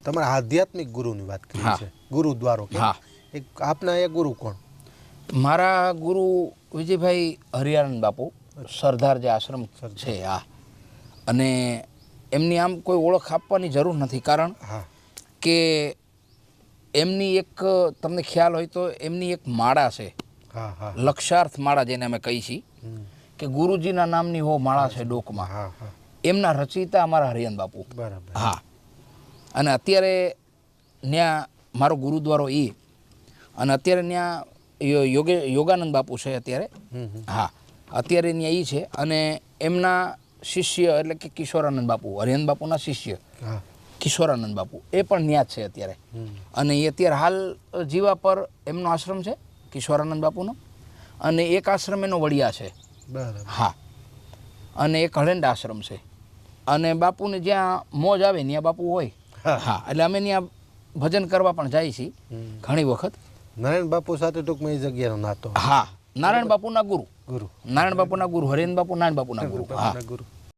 તમારા આધ્યાત્મિક ગુરુની વાત કરી હા. છે, ગુરુદ્વારો કે હા. એક આપના એ ગુરુ કોણ? મારા ગુરુ વિજયભાઈ હરિયાનંદ બાપુ સરદાર જે આશ્રમ છે આ, અને એમની આમ કોઈ ઓળખ આપવાની જરૂર નથી, કારણ હા કે એમની એક તમને ખ્યાલ હોય તો એમની એક માળા છે, હા હા લક્ષાર્થ માળા જેને અમે કહીએ છીએ હમ. કે ગુરુજીના નામની હો માળા છે ડોકમાં, હા હા એમના રચયિતા અમારા હરિયાનંદ બાપુ. બરાબર. હા, અને અત્યારે ત્યાં મારો ગુરુદ્વારો એ, અને અત્યારે ત્યાં યોગાનંદ બાપુ છે અત્યારે. હા, અત્યારે ત્યાં એ છે, અને એમના શિષ્ય એટલે કે કિશોરાનંદ બાપુ, હરિયાનંદ બાપુના શિષ્ય હા કિશોરાનંદ બાપુ, એ પણ ત્યાં જ છે અત્યારે. અને એ અત્યારે હાલ જીવા પર એમનો આશ્રમ છે કિશોરાનંદ બાપુનો, અને એક આશ્રમ એનો વડિયા છે. બરાબર. હા, અને એક હળેંડા આશ્રમ છે, અને બાપુને જ્યાં મોજ આવે ત્યાં બાપુ હોય. હા, એટલે અમે ત્યાં ભજન કરવા પણ જાય છીએ ઘણી વખત. નારાયણ બાપુ સાથે ટૂંકમાં એ જગ્યાનો નાતો. હા, નારાયણ બાપુના ગુરુ, ગુરુ નારાયણ બાપુના ગુરુ, હરિયન બાપુ નારાયણ બાપુના ગુરુ. હા, ગુરુ